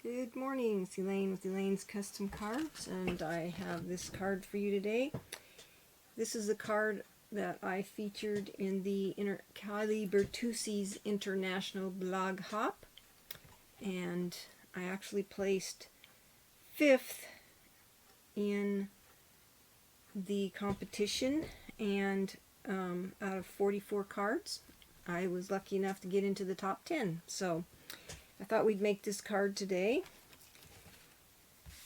Good morning, it's Elaine with Elaine's Custom Cards, and I have this card for you today. This is a card that I featured in the Kylie Bertucci's International Blog Hop, and I actually placed 5th in the competition, and out of 44 cards, I was lucky enough to get into the top 10. So I thought we'd make this card today.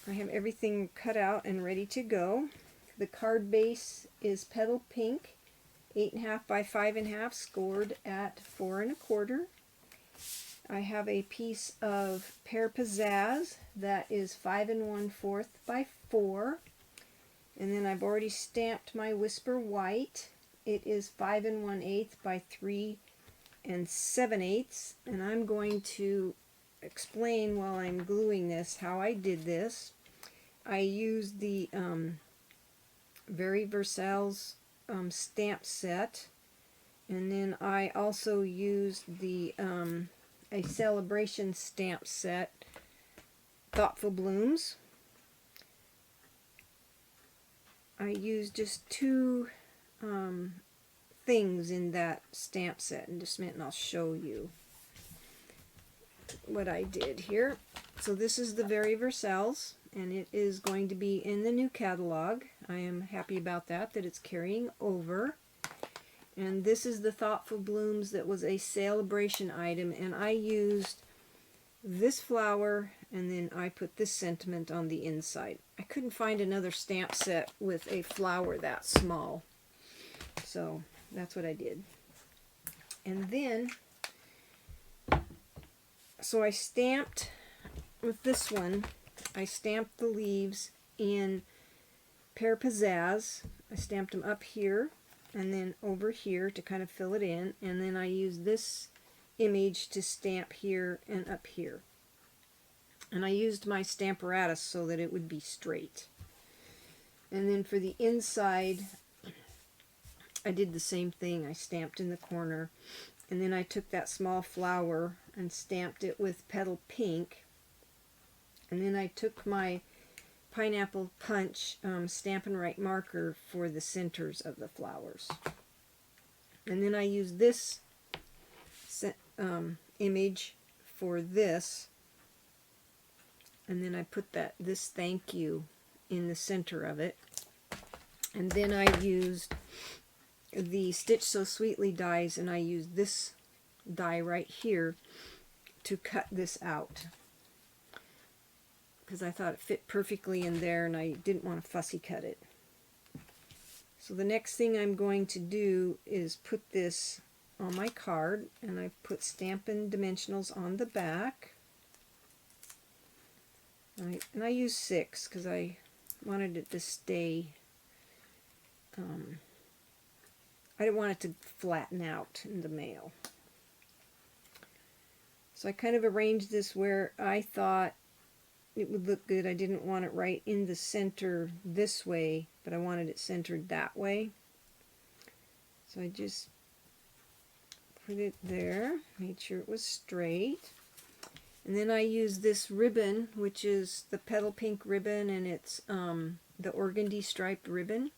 I have everything cut out and ready to go. The card base is petal pink, 8.5 by 5.5, scored at 4 1/4. I have a piece of pear pizzazz that is 5 1/4 by 4. And then I've already stamped my whisper white. It is 5 1/8 by 3 7/8, and I'm going to explain while I'm gluing this how I did this. I used the very Versailes stamp set, and then I also used the a celebration stamp set, Thoughtful Blooms. I used just two things in that stamp set in just a minute, and I'll show you what I did here. So this is the very Versailes, and it is going to be in the new catalog. I am happy about that it's carrying over. And this is the Thoughtful Blooms that was a celebration item, and I used this flower, and then I put this sentiment on the inside. I couldn't find another stamp set with a flower that small, so that's what I did. And then, so I stamped with this one, I stamped the leaves in pear pizzazz. I stamped them up here and then over here to kind of fill it in, and then I used this image to stamp here and up here. And I used my Stamparatus so that it would be straight. And then for the inside, I did the same thing. I stamped in the corner, and then I took that small flower and stamped it with petal pink, and then I took my Pineapple Punch Stampin' Right marker for the centers of the flowers, and then I used this image for this, and then I put this thank you in the center of it, and then I used the Stitch So Sweetly dies, and I used this die right here to cut this out because I thought it fit perfectly in there and I didn't want to fussy cut it. So the next thing I'm going to do is put this on my card, and I put Stampin' Dimensionals on the back. And I used 6 because I wanted it to stay I didn't want it to flatten out in the mail. So I kind of arranged this where I thought it would look good. I didn't want it right in the center this way, but I wanted it centered that way. So I just put it there, made sure it was straight. And then I used this ribbon, which is the petal pink ribbon, and it's the organdy striped ribbon.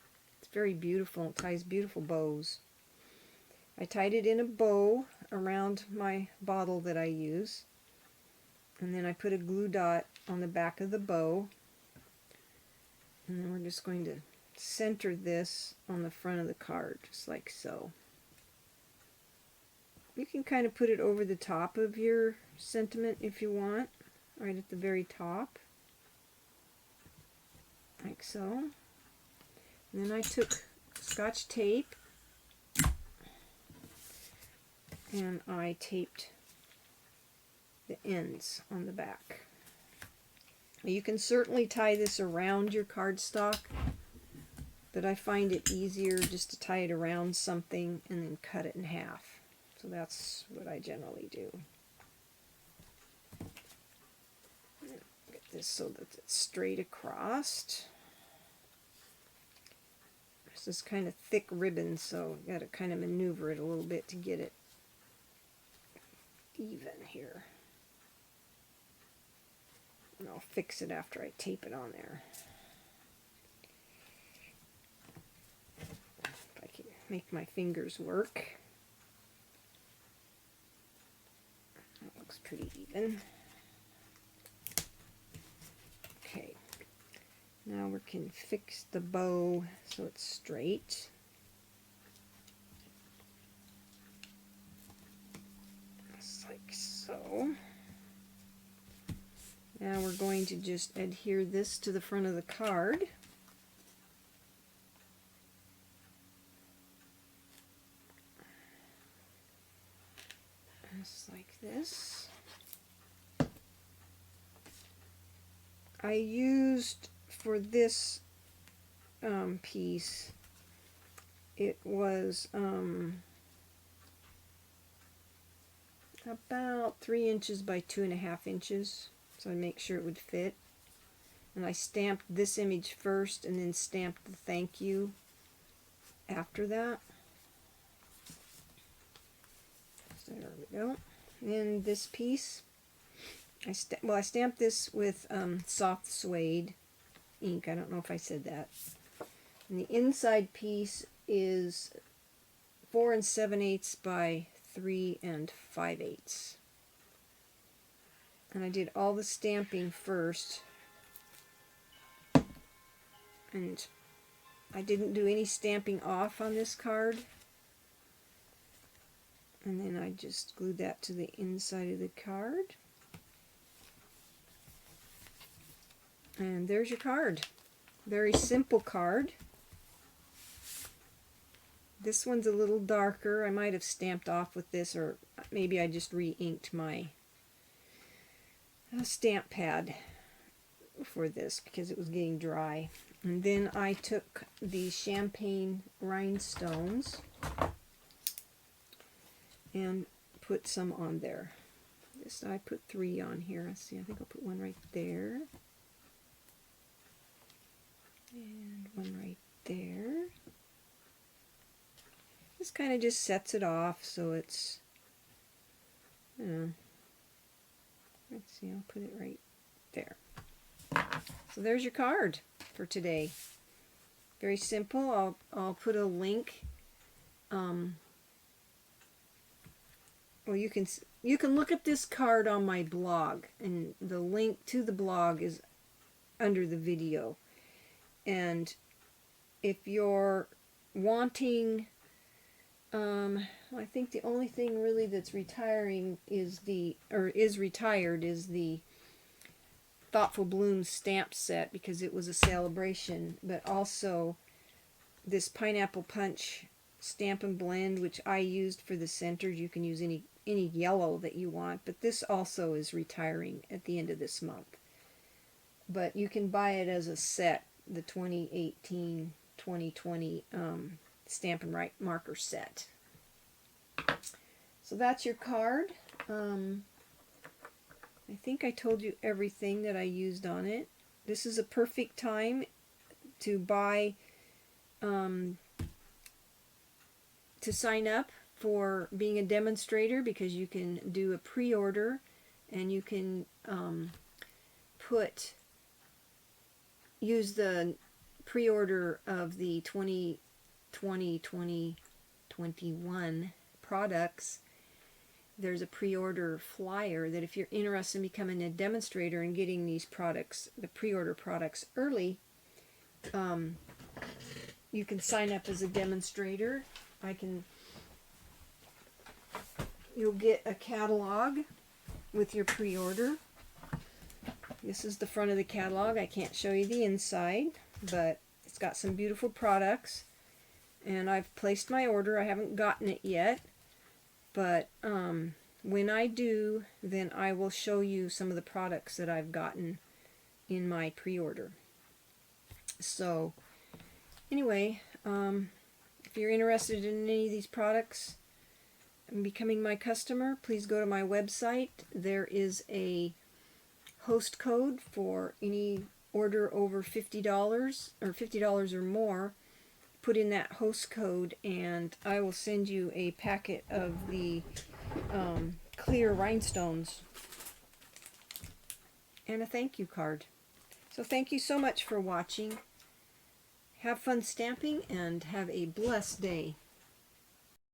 Very beautiful. It ties beautiful bows. I tied it in a bow around my bottle that I use, and then I put a glue dot on the back of the bow, and then we're just going to center this on the front of the card, just like so. You can kind of put it over the top of your sentiment if you want, right at the very top, like so. And then I took Scotch tape and I taped the ends on the back. You can certainly tie this around your cardstock, but I find it easier just to tie it around something and then cut it in half. So that's what I generally do. Get this so that it's straight across. This is kind of thick ribbon, so you got to kind of maneuver it a little bit to get it even here. I'll fix it after I tape it on there. If I can make my fingers work. That looks pretty even. Okay, now we can fix the bow so it's straight. Just like so. Now we're going to just adhere this to the front of the card. Just like this. I used for this piece, it was about 3 inches by 2.5 inches. So I make sure it would fit. And I stamped this image first and then stamped the thank you after that. So there we go. And this piece, I stamped this with soft suede ink. I don't know if I said that. And the inside piece is 4 7/8 by 3 5/8. And I did all the stamping first, and I didn't do any stamping off on this card, and then I just glued that to the inside of the card, and there's your card. Very simple card. This one's a little darker. I might have stamped off with this, or maybe I just re-inked my stamp pad for this because it was getting dry. And then I took the champagne rhinestones and put some on there. This I put 3 on here. Let's see, I think I'll put one right there and one right there. This kind of just sets it off so it's, you know, let's see, I'll put it right there. So there's your card for today. Very simple. I'll put a link. Well, you can look at this card on my blog, and the link to the blog is under the video. And if you're wanting, I think the only thing really that's retired is the Thoughtful Blooms stamp set, because it was a celebration, but also this Pineapple Punch Stampin' Blend, which I used for the centers. You can use any yellow that you want, but this also is retiring at the end of this month. But you can buy it as a set, the 2018-2020 Stampin' Right marker set. So that's your card. I think I told you everything that I used on it. This is a perfect time to buy, to sign up for being a demonstrator, because you can do a pre-order and you can use the pre-order of the 2020-2021 products. There's a pre-order flyer that if you're interested in becoming a demonstrator and getting these products, the pre-order products early, you can sign up as a demonstrator. You'll get a catalog with your pre-order. This is the front of the catalog. I can't show you the inside, but it's got some beautiful products. And I've placed my order. I haven't gotten it yet, but when I do, then I will show you some of the products that I've gotten in my pre-order. So anyway, if you're interested in any of these products and becoming my customer, please go to my website. There is a host code for any order over $50 or $50 or more. Put in that host code and I will send you a packet of the clear rhinestones, and a thank you card. So thank you so much for watching. Have fun stamping and have a blessed day.